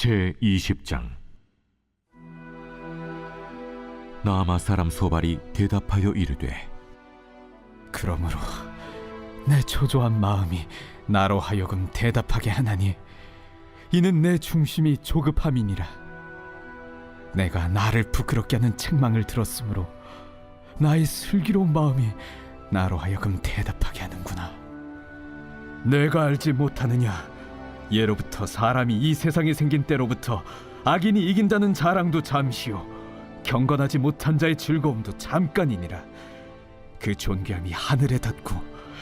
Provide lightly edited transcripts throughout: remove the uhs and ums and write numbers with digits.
제20장. 나아마 사람 소발이 대답하여 이르되, 그러므로 내 초조한 마음이 나로 하여금 대답하게 하나니 이는 내 중심이 조급함이니라. 내가 나를 부끄럽게 하는 책망을 들었으므로 나의 슬기로운 마음이 나로 하여금 대답하게 하는구나. 내가 알지 못하느냐? 예로부터 사람이 이 세상에 생긴 때로부터 악인이 이긴다는 자랑도 잠시요 경건하지 못한 자의 즐거움도 잠깐이니라. 그 존귀함이 하늘에 닿고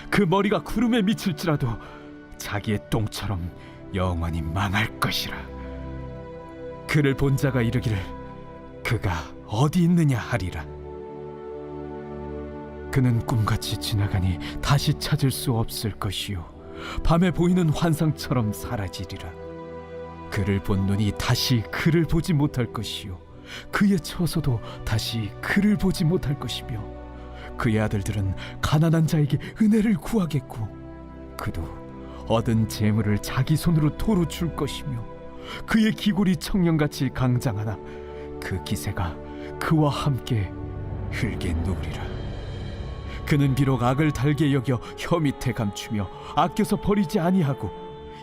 그 머리가 구름에 미칠지라도 자기의 똥처럼 영원히 망할 것이라. 그를 본 자가 이르기를 그가 어디 있느냐 하리라. 그는 꿈같이 지나가니 다시 찾을 수 없을 것이요 밤에 보이는 환상처럼 사라지리라. 그를 본 눈이 다시 그를 보지 못할 것이요 그의 처소도 다시 그를 보지 못할 것이며 그의 아들들은 가난한 자에게 은혜를 구하겠고 그도 얻은 재물을 자기 손으로 도로 줄 것이며 그의 기골이 청년같이 강장하나 그 기세가 그와 함께 흙에 누우리라. 그는 비록 악을 달게 여겨 혀 밑에 감추며 아껴서 버리지 아니하고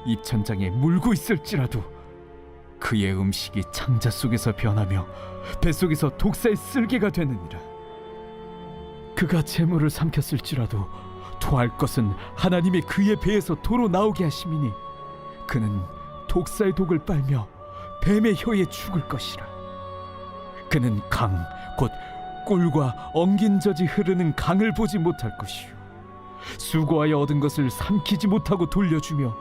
입천장에 물고 있을지라도 그의 음식이 창자 속에서 변하며 뱃속에서 독사의 쓸개가 되느니라. 그가 재물을 삼켰을지라도 토할 것은 하나님이 그의 배에서 도로 나오게 하심이니 그는 독사의 독을 빨며 뱀의 혀에 죽을 것이라. 그는 강 곧 꿀과 엉긴 젖이 흐르는 강을 보지 못할 것이요 수고하여 얻은 것을 삼키지 못하고 돌려주며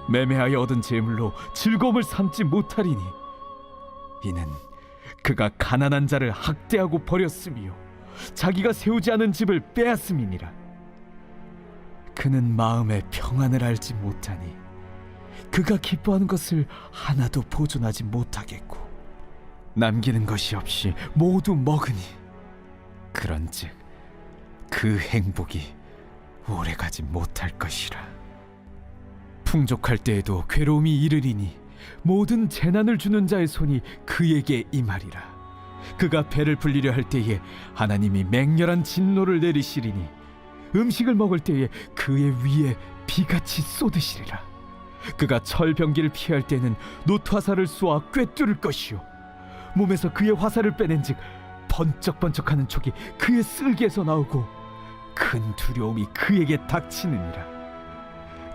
매매하여 얻은 재물로 즐거움을 삼지 못하리니 이는 그가 가난한 자를 학대하고 버렸으며 자기가 세우지 않은 집을 빼앗음이니라. 그는 마음의 평안을 알지 못하니 그가 기뻐하는 것을 하나도 보존하지 못하겠고 남기는 것이 없이 모두 먹으니 그런즉 그 행복이 오래가지 못할 것이라. 풍족할 때에도 괴로움이 이르리니 모든 재난을 주는 자의 손이 그에게 임하리라. 그가 배를 불리려 할 때에 하나님이 맹렬한 진노를 내리시리니 음식을 먹을 때에 그의 위에 비같이 쏟으시리라. 그가 철병기를 피할 때는 놋화살을 쏘아 꿰뚫을 것이요 몸에서 그의 화살을 빼낸즉 번쩍번쩍하는 촉이 그의 쓸개에서 나오고 큰 두려움이 그에게 닥치느니라.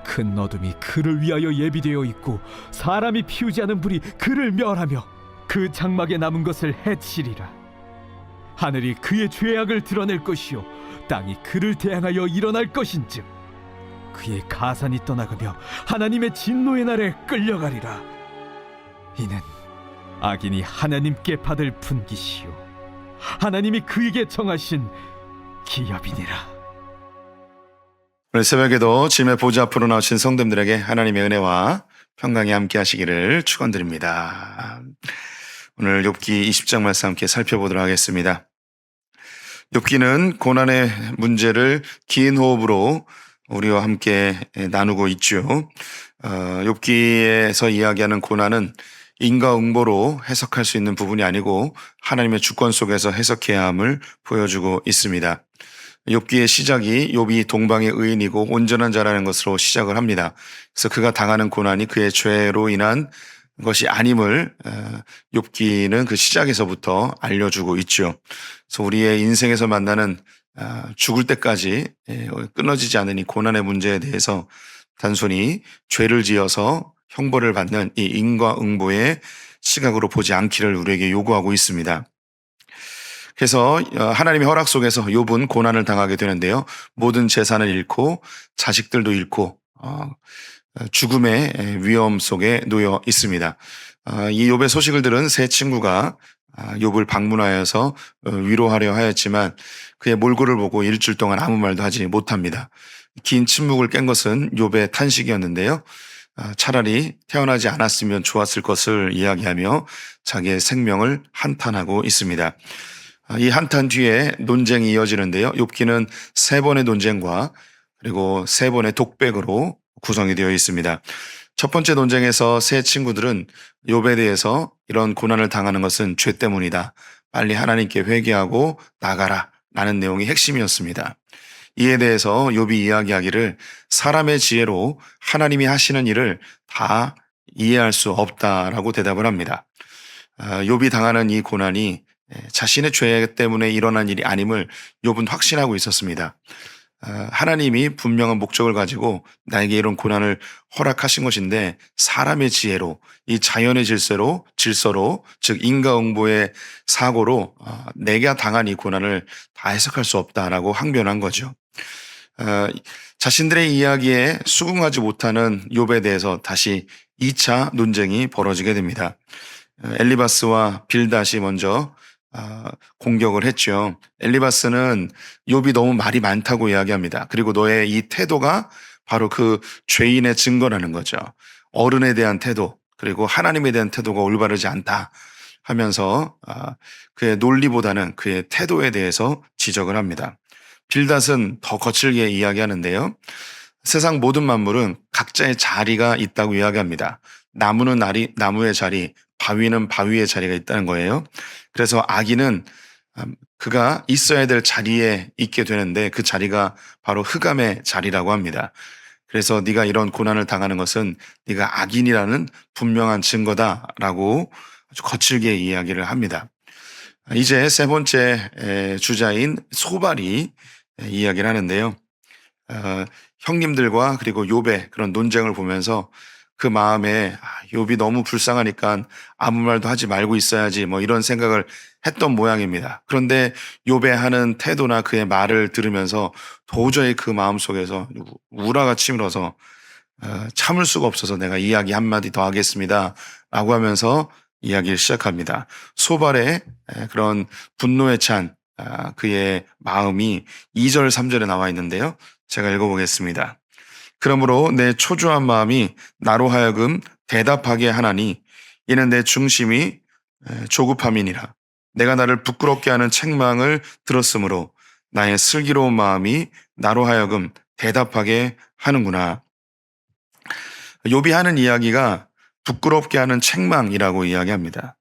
큰 어둠이 그를 위하여 예비되어 있고 사람이 피우지 않은 불이 그를 멸하며 그 장막에 남은 것을 해치리라. 하늘이 그의 죄악을 드러낼 것이요 땅이 그를 대항하여 일어날 것인즉 그의 가산이 떠나가며 하나님의 진노의 날에 끌려가리라. 이는 악인이 하나님께 받을 분깃이요 하나님이 그에게 정하신 기업이니라. 오늘 새벽에도 주님의 보좌 앞으로 나오신 성도님들에게 하나님의 은혜와 평강이 함께 하시기를 축원드립니다. 오늘 욥기 20장 말씀 함께 살펴보도록 하겠습니다. 욥기는 고난의 문제를 긴 호흡으로 우리와 함께 나누고 있죠. 욥기에서 이야기하는 고난은 인과응보로 해석할 수 있는 부분이 아니고 하나님의 주권 속에서 해석해야 함을 보여주고 있습니다. 욥기의 시작이 욥이 동방의 의인이고 온전한 자라는 것으로 시작을 합니다. 그래서 그가 당하는 고난이 그의 죄로 인한 것이 아님을 욥기는 그 시작에서부터 알려주고 있죠. 그래서 우리의 인생에서 만나는 죽을 때까지 끊어지지 않은 이 고난의 문제에 대해서 단순히 죄를 지어서 형벌을 받는 이 인과응보의 시각으로 보지 않기를 우리에게 요구하고 있습니다. 그래서 하나님의 허락 속에서 욥은 고난을 당하게 되는데요. 모든 재산을 잃고 자식들도 잃고 죽음의 위험 속에 놓여 있습니다. 이 욥의 소식을 들은 세 친구가 욥을 방문하여서 위로하려 하였지만 그의 몰골을 보고 일주일 동안 아무 말도 하지 못합니다. 긴 침묵을 깬 것은 욥의 탄식이었는데요. 차라리 태어나지 않았으면 좋았을 것을 이야기하며 자기의 생명을 한탄하고 있습니다. 이 한탄 뒤에 논쟁이 이어지는데요. 욥기는 3번의 논쟁과 그리고 3번의 독백으로 구성이 되어 있습니다. 첫 번째 논쟁에서 세 친구들은 욥에 대해서 이런 고난을 당하는 것은 죄 때문이다. 빨리 하나님께 회개하고 나가라. 라는 내용이 핵심이었습니다. 이에 대해서 욥이 이야기하기를 사람의 지혜로 하나님이 하시는 일을 다 이해할 수 없다라고 대답을 합니다. 욥이 당하는 이 고난이 자신의 죄 때문에 일어난 일이 아님을 욥은 확신하고 있었습니다. 하나님이 분명한 목적을 가지고 나에게 이런 고난을 허락하신 것인데 사람의 지혜로 이 자연의 질서로 즉 인과응보의 사고로 내가 당한 이 고난을 다 해석할 수 없다라고 항변한 거죠. 자신들의 이야기에 수긍하지 못하는 욥에 대해서 다시 2차 논쟁이 벌어지게 됩니다. 엘리바스와 빌닷이 먼저 공격을 했죠. 엘리바스는 욥이 너무 말이 많다고 이야기합니다. 그리고 너의 이 태도가 바로 그 죄인의 증거라는 거죠. 어른에 대한 태도, 그리고 하나님에 대한 태도가 올바르지 않다 하면서 그의 논리보다는 그의 태도에 대해서 지적을 합니다. 빌닷은 더 거칠게 이야기하는데요. 세상 모든 만물은 각자의 자리가 있다고 이야기합니다. 나무는 나무의 자리, 바위는 바위의 자리가 있다는 거예요. 그래서 아기는 그가 있어야 될 자리에 있게 되는데 그 자리가 바로 흑암의 자리라고 합니다. 그래서 네가 이런 고난을 당하는 것은 네가 악인이라는 분명한 증거다라고 아주 거칠게 이야기를 합니다. 이제 세 번째 주자인 소발이 이야기를 하는데요. 형님들과 그리고 욥의 그런 논쟁을 보면서 그 마음에 욥이 너무 불쌍하니까 아무 말도 하지 말고 있어야지 뭐 이런 생각을 했던 모양입니다. 그런데 욥의 하는 태도나 그의 말을 들으면서 도저히 그 마음속에서 우라가 치밀어서 참을 수가 없어서 내가 이야기 한마디 더 하겠습니다 라고 하면서 이야기를 시작합니다. 소발의 그런 분노에 찬 그의 마음이 2절 3절에 나와 있는데요. 제가 읽어보겠습니다. 그러므로 내 초조한 마음이 나로 하여금 대답하게 하나니 이는 내 중심이 조급함이니라. 내가 나를 부끄럽게 하는 책망을 들었으므로 나의 슬기로운 마음이 나로 하여금 대답하게 하는구나. 욥이 하는 이야기가 부끄럽게 하는 책망이라고 이야기합니다.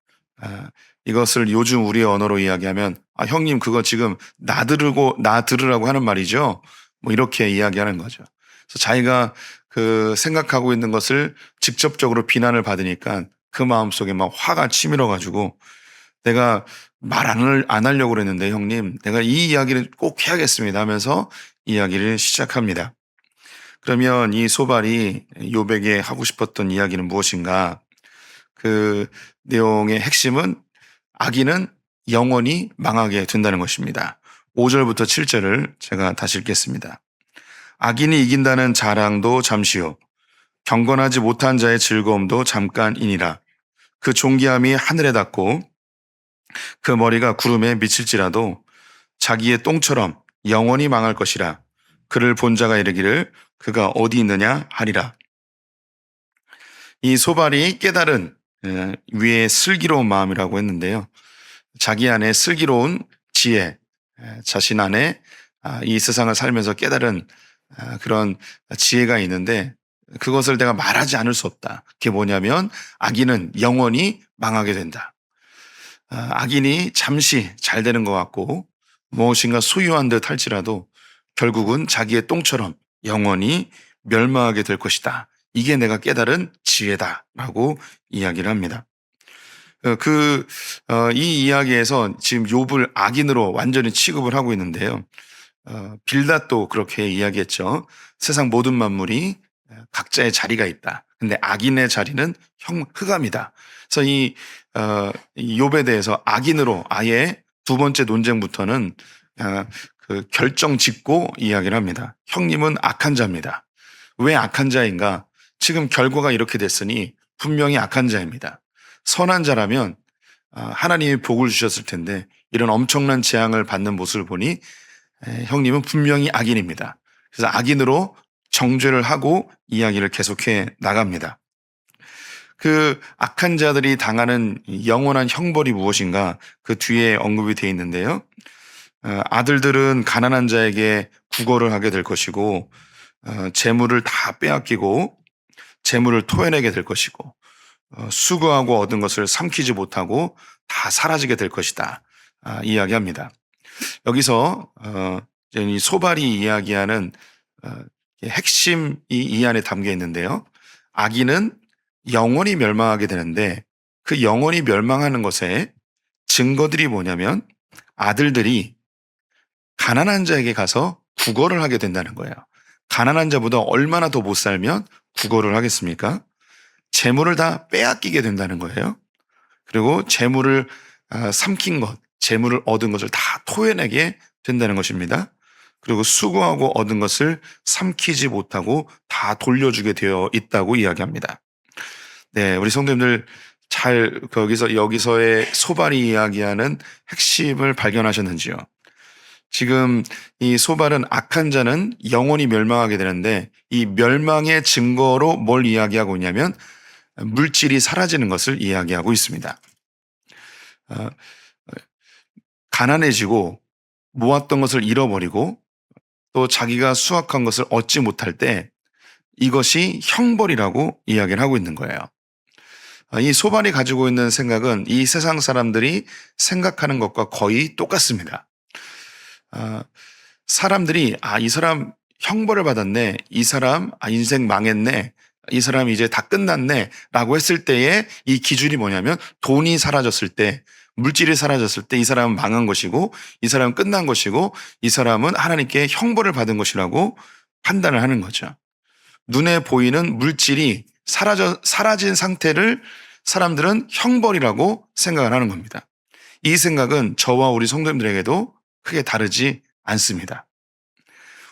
이것을 요즘 우리의 언어로 이야기하면 형님 그거 지금 나 들으라고 하는 말이죠. 뭐 이렇게 이야기하는 거죠. 그래서 자기가 그 생각하고 있는 것을 직접적으로 비난을 받으니까 그 마음속에 막 화가 치밀어 가지고 내가 말 안 하려고 그랬는데 형님 내가 이 이야기를 꼭 해야겠습니다 하면서 이야기를 시작합니다. 그러면 이 소발이 욥에게 하고 싶었던 이야기는 무엇인가? 그 내용의 핵심은 악인은 영원히 망하게 된다는 것입니다. 5절부터 7절을 제가 다시 읽겠습니다. 악인이 이긴다는 자랑도 잠시요 경건하지 못한 자의 즐거움도 잠깐이니라. 그 존귀함이 하늘에 닿고 그 머리가 구름에 미칠지라도 자기의 똥처럼 영원히 망할 것이라. 그를 본 자가 이르기를 그가 어디 있느냐 하리라. 이 소발이 깨달은 위에 슬기로운 마음이라고 했는데요. 자기 안에 슬기로운 지혜, 자신 안에 이 세상을 살면서 깨달은 그런 지혜가 있는데 그것을 내가 말하지 않을 수 없다. 그게 뭐냐면 악인은 영원히 망하게 된다. 악인이 잠시 잘 되는 것 같고 무엇인가 소유한 듯 할지라도 결국은 자기의 똥처럼 영원히 멸망하게 될 것이다. 이게 내가 깨달은 지혜다라고 이야기를 합니다. 이 이야기에서 지금 욥을 악인으로 완전히 취급을 하고 있는데요. 빌닷도 그렇게 이야기했죠. 세상 모든 만물이 각자의 자리가 있다. 근데 악인의 자리는 흑암이다. 그래서 이 욥에 대해서 악인으로 아예 두 번째 논쟁부터는 그 결정 짓고 이야기를 합니다. 형님은 악한 자입니다. 왜 악한 자인가? 지금 결과가 이렇게 됐으니 분명히 악한 자입니다. 선한 자라면 하나님이 복을 주셨을 텐데 이런 엄청난 재앙을 받는 모습을 보니 형님은 분명히 악인입니다. 그래서 악인으로 정죄를 하고 이야기를 계속해 나갑니다. 그 악한 자들이 당하는 영원한 형벌이 무엇인가 그 뒤에 언급이 되어 있는데요. 아들들은 가난한 자에게 구걸을 하게 될 것이고 재물을 다 빼앗기고 재물을 토해내게 될 것이고 수고하고 얻은 것을 삼키지 못하고 다 사라지게 될 것이다. 이야기합니다. 여기서 이 소발이 이야기하는 핵심이 이 안에 담겨 있는데요. 악인은 영원히 멸망하게 되는데 그 영원히 멸망하는 것의 증거들이 뭐냐면 아들들이 가난한 자에게 가서 구걸을 하게 된다는 거예요. 가난한 자보다 얼마나 더 못 살면 구걸을 하겠습니까? 재물을 다 빼앗기게 된다는 거예요. 그리고 재물을 삼킨 것, 재물을 얻은 것을 다 토해내게 된다는 것입니다. 그리고 수고하고 얻은 것을 삼키지 못하고 다 돌려주게 되어 있다고 이야기합니다. 네, 우리 성도님들 잘 여기서의 소발이 이야기하는 핵심을 발견하셨는지요? 지금 이 소발은 악한 자는 영원히 멸망하게 되는데 이 멸망의 증거로 뭘 이야기하고 있냐면 물질이 사라지는 것을 이야기하고 있습니다. 가난해지고 모았던 것을 잃어버리고 또 자기가 수확한 것을 얻지 못할 때 이것이 형벌이라고 이야기를 하고 있는 거예요. 이 소발이 가지고 있는 생각은 이 세상 사람들이 생각하는 것과 거의 똑같습니다. 사람들이 이 사람 형벌을 받았네, 이 사람 인생 망했네, 이 사람 이제 다 끝났네 라고 했을 때의 이 기준이 뭐냐면 돈이 사라졌을 때, 물질이 사라졌을 때 이 사람은 망한 것이고 이 사람은 끝난 것이고 이 사람은 하나님께 형벌을 받은 것이라고 판단을 하는 거죠. 눈에 보이는 물질이 사라진 상태를 사람들은 형벌이라고 생각을 하는 겁니다. 이 생각은 저와 우리 성도님들에게도 크게 다르지 않습니다.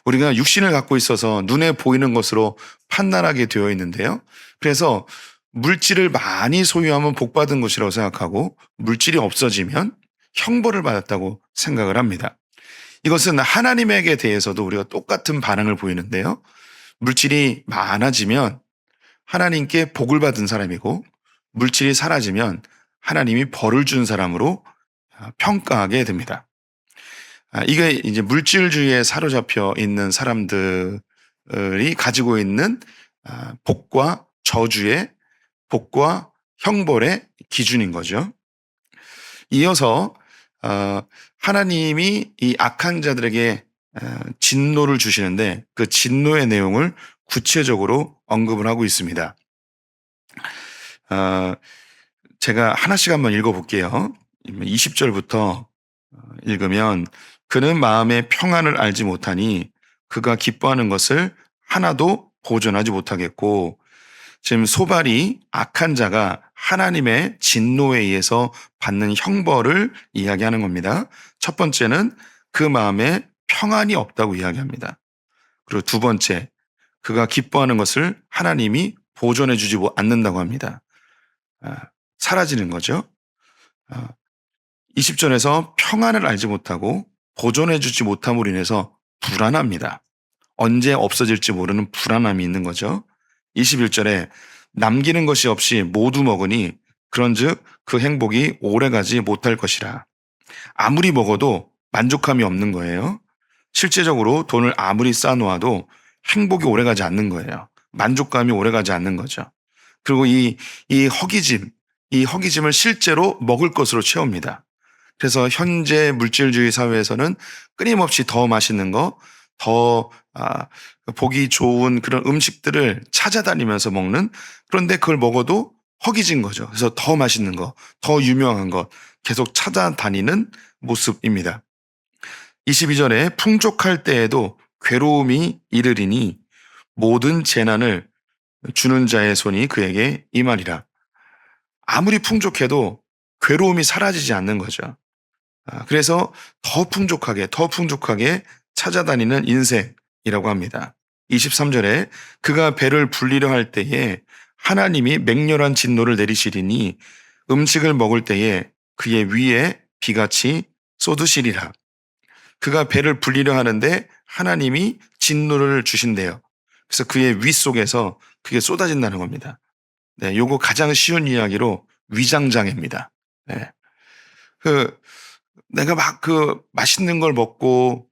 우리가 육신을 갖고 있어서 눈에 보이는 것으로 판단하게 되어 있는데요. 그래서 물질을 많이 소유하면 복받은 것이라고 생각하고 물질이 없어지면 형벌을 받았다고 생각을 합니다. 이것은 하나님에게 대해서도 우리가 똑같은 반응을 보이는데요. 물질이 많아지면 하나님께 복을 받은 사람이고 물질이 사라지면 하나님이 벌을 준 사람으로 평가하게 됩니다. 이게 이제 물질주의에 사로잡혀 있는 사람들이 가지고 있는 복과 저주의, 복과 형벌의 기준인 거죠. 이어서 하나님이 이 악한 자들에게 진노를 주시는데 그 진노의 내용을 구체적으로 언급을 하고 있습니다. 제가 하나씩 한번 읽어볼게요. 20절부터 읽으면 그는 마음의 평안을 알지 못하니 그가 기뻐하는 것을 하나도 보존하지 못하겠고, 지금 소발이 악한 자가 하나님의 진노에 의해서 받는 형벌을 이야기하는 겁니다. 첫 번째는 그 마음에 평안이 없다고 이야기합니다. 그리고 두 번째, 그가 기뻐하는 것을 하나님이 보존해 주지 않는다고 합니다. 사라지는 거죠. 20절에서 평안을 알지 못하고 보존해 주지 못함으로 인해서 불안합니다. 언제 없어질지 모르는 불안함이 있는 거죠. 21절에 남기는 것이 없이 모두 먹으니 그런즉 그 행복이 오래가지 못할 것이라. 아무리 먹어도 만족함이 없는 거예요. 실제적으로 돈을 아무리 쌓아놓아도 행복이 오래가지 않는 거예요. 만족감이 오래가지 않는 거죠. 그리고 이 허기짐을 실제로 먹을 것으로 채웁니다. 그래서 현재 물질주의 사회에서는 끊임없이 더 맛있는 거, 더 보기 좋은 그런 음식들을 찾아다니면서 먹는, 그런데 그걸 먹어도 허기진 거죠. 그래서 더 맛있는 거, 더 유명한 것 계속 찾아다니는 모습입니다. 22절에 풍족할 때에도 괴로움이 이르리니 모든 재난을 주는 자의 손이 그에게 임하리라. 아무리 풍족해도 괴로움이 사라지지 않는 거죠. 그래서 더 풍족하게 찾아다니는 인생이라고 합니다. 23절에 그가 배를 불리려 할 때에 하나님이 맹렬한 진노를 내리시리니 음식을 먹을 때에 그의 위에 비같이 쏟으시리라. 그가 배를 불리려 하는데 하나님이 진노를 주신대요. 그래서 그의 위 속에서 그게 쏟아진다는 겁니다. 네, 요거 가장 쉬운 이야기로 위장장애입니다. 네. 내가 막 맛있는 걸 먹고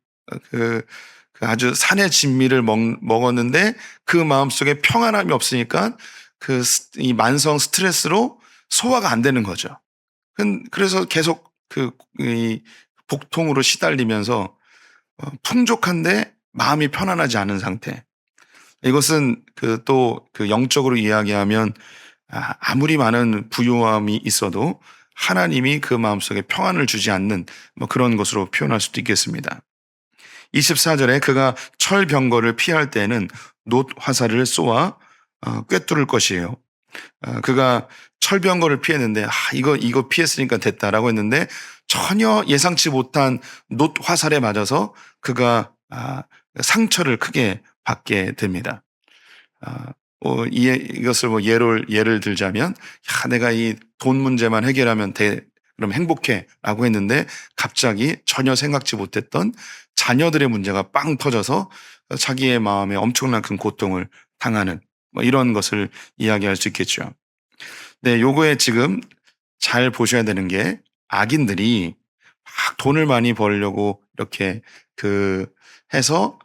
그 아주 산의 진미를 먹었는데 그 마음속에 평안함이 없으니까 이 만성 스트레스로 소화가 안 되는 거죠. 그래서 계속 이 복통으로 시달리면서 풍족한데 마음이 편안하지 않은 상태. 이것은 또 영적으로 이야기하면 아무리 많은 부요함이 있어도 하나님이 그 마음속에 평안을 주지 않는 그런 것으로 표현할 수도 있겠습니다. 24절에 그가 철병거를 피할 때에는 놋 화살을 쏘아 꿰뚫을 것이에요. 그가 철병거를 피했는데 이거 피했으니까 됐다라고 했는데 전혀 예상치 못한 놋 화살에 맞아서 그가 상처를 크게 받게 됩니다. 이것을 예를 들자면 내가 이 돈 문제만 해결하면 돼 그럼 행복해라고 했는데 갑자기 전혀 생각지 못했던 자녀들의 문제가 빵 터져서 자기의 마음에 엄청난 큰 고통을 당하는 이런 것을 이야기할 수 있겠죠. 네, 요거에 지금 잘 보셔야 되는 게 악인들이 막 돈을 많이 벌려고 이렇게 해서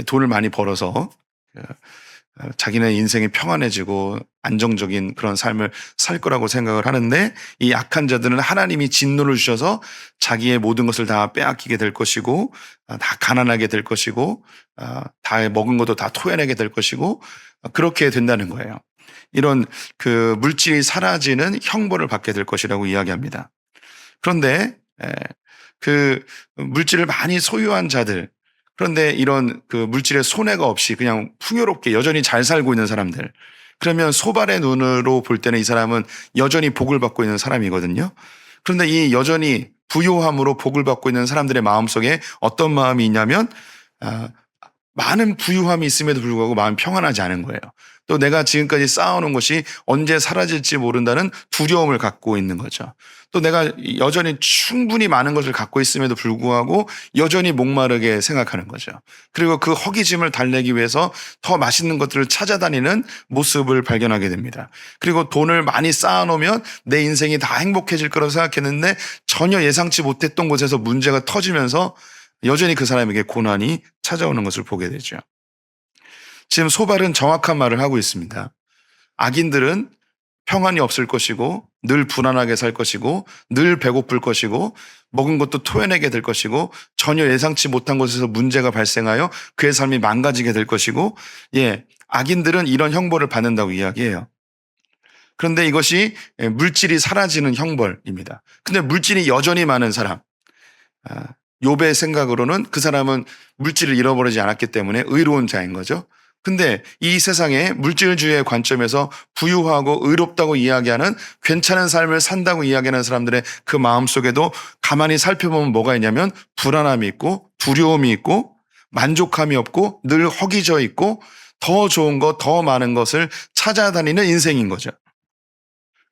돈을 많이 벌어서 자기네 인생이 평안해지고 안정적인 그런 삶을 살 거라고 생각을 하는데 이 악한 자들은 하나님이 진노를 주셔서 자기의 모든 것을 다 빼앗기게 될 것이고 다 가난하게 될 것이고 다 먹은 것도 다 토해내게 될 것이고 그렇게 된다는 거예요. 이런 물질이 사라지는 형벌을 받게 될 것이라고 이야기합니다. 그런데 물질을 많이 소유한 자들, 그런데 이런 물질의 손해가 없이 그냥 풍요롭게 여전히 잘 살고 있는 사람들, 그러면 소발의 눈으로 볼 때는 이 사람은 여전히 복을 받고 있는 사람이거든요. 그런데 이 여전히 부요함으로 복을 받고 있는 사람들의 마음속에 어떤 마음이 있냐면 많은 부유함이 있음에도 불구하고 마음이 평안하지 않은 거예요. 또 내가 지금까지 쌓아놓은 것이 언제 사라질지 모른다는 두려움을 갖고 있는 거죠. 또 내가 여전히 충분히 많은 것을 갖고 있음에도 불구하고 여전히 목마르게 생각하는 거죠. 그리고 그 허기짐을 달래기 위해서 더 맛있는 것들을 찾아다니는 모습을 발견하게 됩니다. 그리고 돈을 많이 쌓아놓으면 내 인생이 다 행복해질 거라고 생각했는데 전혀 예상치 못했던 곳에서 문제가 터지면서 여전히 그 사람에게 고난이 찾아오는 것을 보게 되죠. 지금 소발은 정확한 말을 하고 있습니다. 악인들은 평안이 없을 것이고 늘 불안하게 살 것이고 늘 배고플 것이고 먹은 것도 토해내게 될 것이고 전혀 예상치 못한 곳에서 문제가 발생하여 그의 삶이 망가지게 될 것이고 악인들은 이런 형벌을 받는다고 이야기해요. 그런데 이것이 물질이 사라지는 형벌입니다. 근데 물질이 여전히 많은 사람, 욥의 생각으로는 그 사람은 물질을 잃어버리지 않았기 때문에 의로운 자인 거죠. 근데 이 세상에 물질주의의 관점에서 부유하고 의롭다고 이야기하는 괜찮은 삶을 산다고 이야기하는 사람들의 그 마음속에도 가만히 살펴보면 뭐가 있냐면 불안함이 있고 두려움이 있고 만족함이 없고 늘 허기져 있고 더 좋은 것, 더 많은 것을 찾아다니는 인생인 거죠.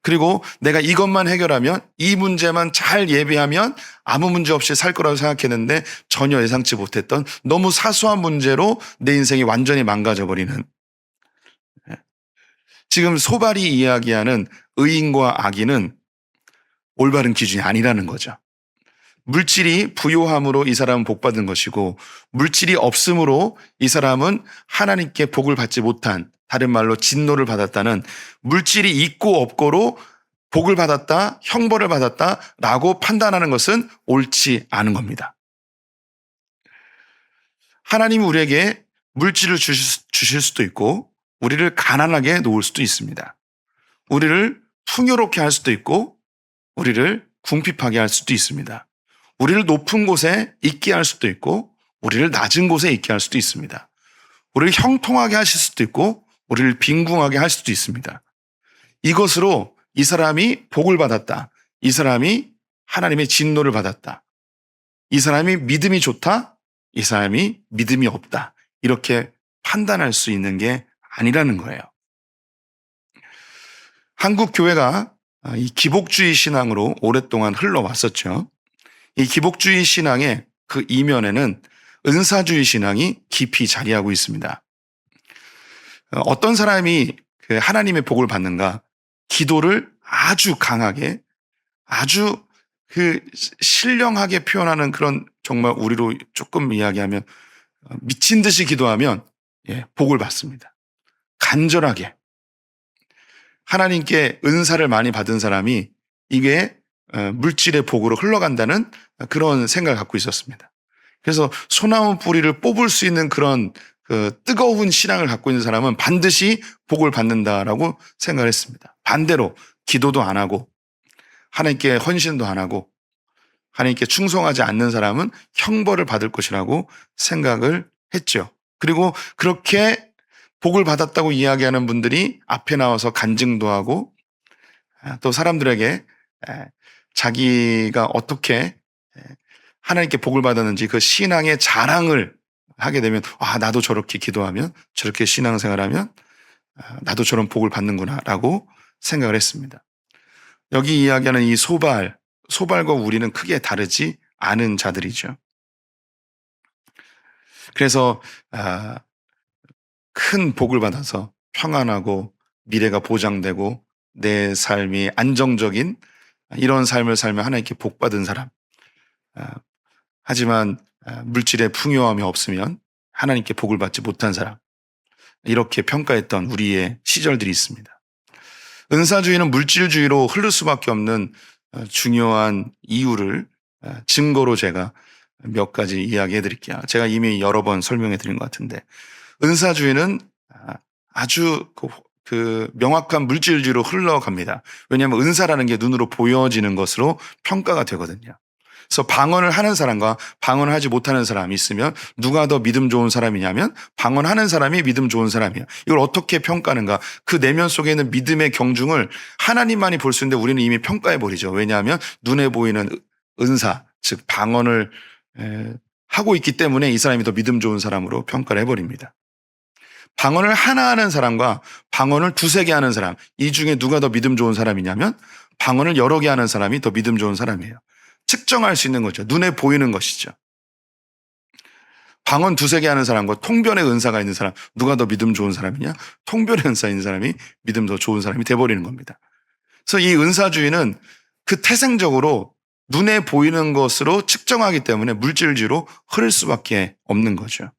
그리고 내가 이것만 해결하면 이 문제만 잘 예비하면 아무 문제 없이 살 거라고 생각했는데 전혀 예상치 못했던 너무 사소한 문제로 내 인생이 완전히 망가져버리는, 지금 소발이 이야기하는 의인과 악인은 올바른 기준이 아니라는 거죠. 물질이 부요함으로 이 사람은 복받은 것이고 물질이 없음으로 이 사람은 하나님께 복을 받지 못한, 다른 말로 진노를 받았다는, 물질이 있고 없고로 복을 받았다, 형벌을 받았다라고 판단하는 것은 옳지 않은 겁니다. 하나님이 우리에게 물질을 주실 수도 있고 우리를 가난하게 놓을 수도 있습니다. 우리를 풍요롭게 할 수도 있고 우리를 궁핍하게 할 수도 있습니다. 우리를 높은 곳에 있게 할 수도 있고 우리를 낮은 곳에 있게 할 수도 있습니다. 우리를 형통하게 하실 수도 있고 우리를 빈궁하게 할 수도 있습니다. 이것으로 이 사람이 복을 받았다, 이 사람이 하나님의 진노를 받았다, 이 사람이 믿음이 좋다, 이 사람이 믿음이 없다, 이렇게 판단할 수 있는 게 아니라는 거예요. 한국 교회가 이 기복주의 신앙으로 오랫동안 흘러왔었죠. 이 기복주의 신앙의 그 이면에는 은사주의 신앙이 깊이 자리하고 있습니다. 어떤 사람이 하나님의 복을 받는가? 기도를 아주 강하게, 아주 신령하게 표현하는 그런 정말 우리로 조금 이야기하면 미친 듯이 기도하면 복을 받습니다. 간절하게. 하나님께 은사를 많이 받은 사람이 이게 물질의 복으로 흘러간다는 그런 생각을 갖고 있었습니다. 그래서 소나무 뿌리를 뽑을 수 있는 그런 그 뜨거운 신앙을 갖고 있는 사람은 반드시 복을 받는다라고 생각을 했습니다. 반대로 기도도 안 하고 하나님께 헌신도 안 하고 하나님께 충성하지 않는 사람은 형벌을 받을 것이라고 생각을 했죠. 그리고 그렇게 복을 받았다고 이야기하는 분들이 앞에 나와서 간증도 하고 또 사람들에게 자기가 어떻게 하나님께 복을 받았는지 그 신앙의 자랑을 하게 되면 나도 저렇게 기도하면 저렇게 신앙생활하면 나도 저런 복을 받는구나 라고 생각을 했습니다. 여기 이야기하는 이 소발과 우리는 크게 다르지 않은 자들이죠. 그래서 큰 복을 받아서 평안하고 미래가 보장되고 내 삶이 안정적인 이런 삶을 살며 하나님께 복 받은 사람. 하지만 물질의 풍요함이 없으면 하나님께 복을 받지 못한 사람. 이렇게 평가했던 우리의 시절들이 있습니다. 은사주의는 물질주의로 흐를 수밖에 없는 중요한 이유를 증거로 제가 몇 가지 이야기해 드릴게요. 제가 이미 여러 번 설명해 드린 것 같은데 은사주의는 아주 그 명확한 물질주의로 흘러갑니다. 왜냐하면 은사라는 게 눈으로 보여지는 것으로 평가가 되거든요. 그래서 방언을 하는 사람과 방언을 하지 못하는 사람이 있으면 누가 더 믿음 좋은 사람이냐면 방언하는 사람이 믿음 좋은 사람이에요. 이걸 어떻게 평가하는가? 그 내면 속에 있는 믿음의 경중을 하나님만이 볼 수 있는데 우리는 이미 평가해 버리죠. 왜냐하면 눈에 보이는 은사, 즉 방언을 하고 있기 때문에 이 사람이 더 믿음 좋은 사람으로 평가를 해버립니다. 방언을 하나 하는 사람과 방언을 두세 개 하는 사람, 이 중에 누가 더 믿음 좋은 사람이냐면 방언을 여러 개 하는 사람이 더 믿음 좋은 사람이에요. 측정할 수 있는 거죠. 눈에 보이는 것이죠. 방언 두세 개 하는 사람과 통변의 은사가 있는 사람, 누가 더 믿음 좋은 사람이냐? 통변의 은사 있는 사람이 믿음 더 좋은 사람이 돼버리는 겁니다. 그래서 이 은사주의는 그 태생적으로 눈에 보이는 것으로 측정하기 때문에 물질주의로 흐를 수밖에 없는 거죠.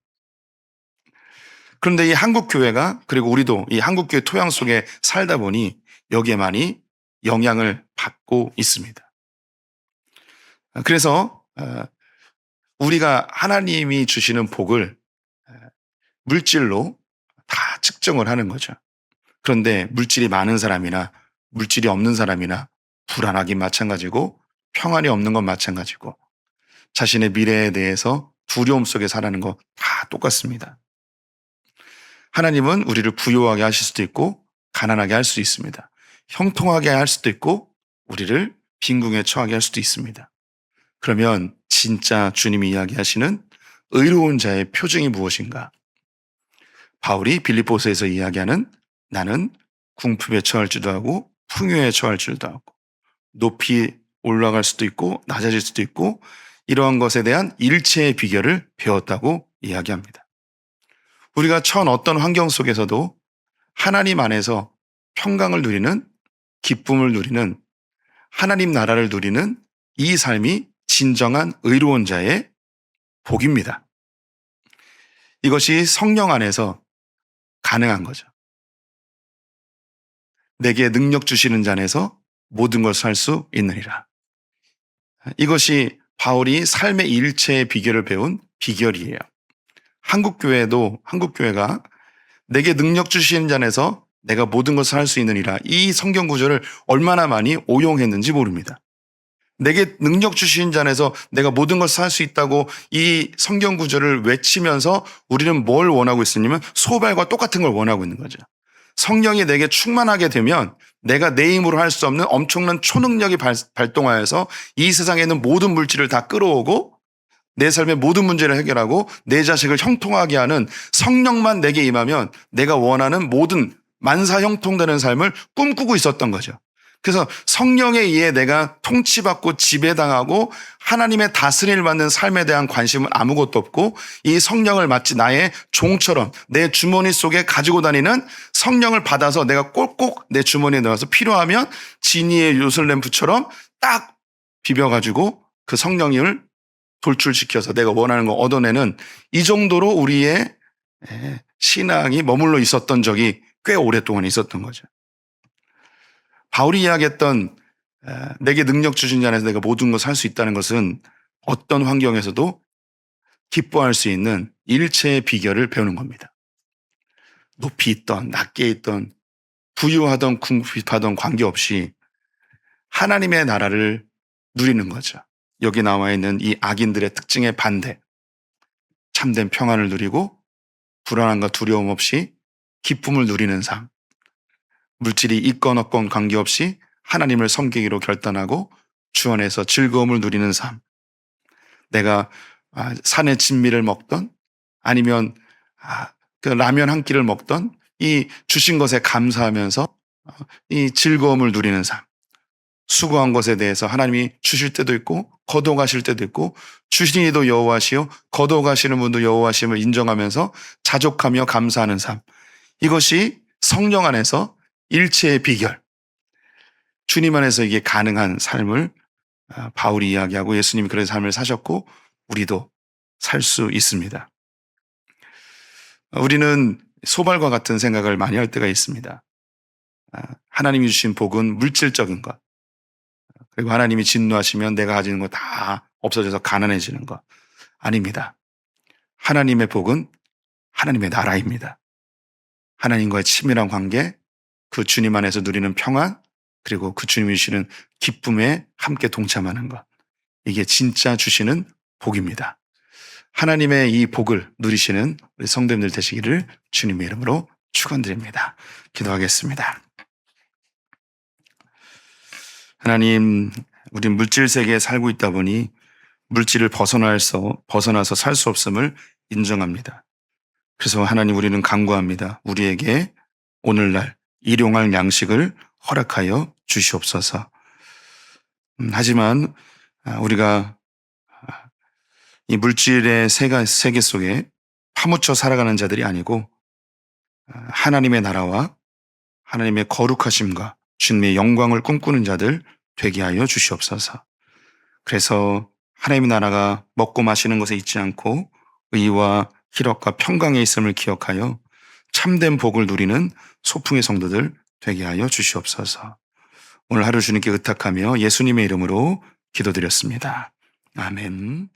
그런데 이 한국교회가, 그리고 우리도 이 한국교회 토양 속에 살다 보니 여기에 많이 영향을 받고 있습니다. 그래서 우리가 하나님이 주시는 복을 물질로 다 측정을 하는 거죠. 그런데 물질이 많은 사람이나 물질이 없는 사람이나 불안하긴 마찬가지고 평안이 없는 건 마찬가지고 자신의 미래에 대해서 두려움 속에 살아가는 거 다 똑같습니다. 하나님은 우리를 부유하게 하실 수도 있고 가난하게 할 수도 있습니다. 형통하게 할 수도 있고 우리를 빈궁에 처하게 할 수도 있습니다. 그러면 진짜 주님이 이야기하시는 의로운 자의 표징이 무엇인가? 바울이 빌립보서에서 이야기하는 나는 궁핍에 처할지도 하고 풍요에 처할지도 하고 높이 올라갈 수도 있고 낮아질 수도 있고 이러한 것에 대한 일체의 비결을 배웠다고 이야기합니다. 우리가 처한 어떤 환경 속에서도 하나님 안에서 평강을 누리는, 기쁨을 누리는, 하나님 나라를 누리는 이 삶이 진정한 의로운 자의 복입니다. 이것이 성령 안에서 가능한 거죠. 내게 능력 주시는 자 안에서 모든 것을 할 수 있느니라. 이것이 바울이 삶의 일체의 비결을 배운 비결이에요. 한국교회가 내게 능력 주시는 자 안에서 내가 모든 것을 할 수 있느니라. 이 성경 구절을 얼마나 많이 오용했는지 모릅니다. 내게 능력 주신 자 안에서 내가 모든 것을 할 수 있다고 이 성경 구절을 외치면서 우리는 뭘 원하고 있으냐면 소발과 똑같은 걸 원하고 있는 거죠. 성령이 내게 충만하게 되면 내가 내 힘으로 할 수 없는 엄청난 초능력이 발동하여서 이 세상에 있는 모든 물질을 다 끌어오고 내 삶의 모든 문제를 해결하고 내 자식을 형통하게 하는 성령만 내게 임하면 내가 원하는 모든 만사형통되는 삶을 꿈꾸고 있었던 거죠. 그래서 성령에 의해 내가 통치받고 지배당하고 하나님의 다스림을 받는 삶에 대한 관심은 아무것도 없고 이 성령을 마치 나의 종처럼 내 주머니 속에 가지고 다니는 성령을 받아서 내가 꼭꼭 내 주머니에 넣어서 필요하면 지니의 요술램프처럼 딱 비벼가지고 그 성령을 돌출시켜서 내가 원하는 거 얻어내는 이 정도로 우리의 신앙이 머물러 있었던 적이 꽤 오랫동안 있었던 거죠. 바울이 이야기했던 내게 능력 주신 자 안에서 내가 모든 것을 할 수 있다는 것은 어떤 환경에서도 기뻐할 수 있는 일체의 비결을 배우는 겁니다. 높이 있던 낮게 있던 부유하던 궁핍하던 관계없이 하나님의 나라를 누리는 거죠. 여기 나와 있는 이 악인들의 특징의 반대, 참된 평안을 누리고 불안함과 두려움 없이 기쁨을 누리는 삶, 물질이 있건 없건 관계없이 하나님을 섬기기로 결단하고 주 안에서 즐거움을 누리는 삶, 내가 산의 진미를 먹던 아니면 그 라면 한 끼를 먹던 이 주신 것에 감사하면서 이 즐거움을 누리는 삶, 수고한 것에 대해서 하나님이 주실 때도 있고 거둬가실 때도 있고 주신 이도 여호와시요 거둬가시는 분도 여호와심을 인정하면서 자족하며 감사하는 삶, 이것이 성령 안에서 일체의 비결, 주님 안에서 이게 가능한 삶을 바울이 이야기하고 예수님이 그런 삶을 사셨고 우리도 살 수 있습니다. 우리는 소발과 같은 생각을 많이 할 때가 있습니다. 하나님이 주신 복은 물질적인 것, 그리고 하나님이 진노하시면 내가 가지는 거 다 없어져서 가난해지는 것. 아닙니다. 하나님의 복은 하나님의 나라입니다. 하나님과의 친밀한 관계, 그 주님 안에서 누리는 평안, 그리고 그 주님이 주시는 기쁨에 함께 동참하는 것. 이게 진짜 주시는 복입니다. 하나님의 이 복을 누리시는 우리 성도님들 되시기를 주님의 이름으로 축원드립니다. 기도하겠습니다. 하나님, 우리 물질 세계에 살고 있다 보니 물질을 벗어나서 살 수 없음을 인정합니다. 그래서 하나님, 우리는 간구합니다. 우리에게 오늘날 일용할 양식을 허락하여 주시옵소서. 하지만 우리가 이 물질의 세계 속에 파묻혀 살아가는 자들이 아니고 하나님의 나라와 하나님의 거룩하심과 주님의 영광을 꿈꾸는 자들 되게 하여 주시옵소서. 그래서 하나님의 나라가 먹고 마시는 것에 있지 않고 의와 희락과 평강에 있음을 기억하여 참된 복을 누리는 소풍의 성도들 되게 하여 주시옵소서. 오늘 하루 주님께 의탁하며 예수님의 이름으로 기도드렸습니다. 아멘.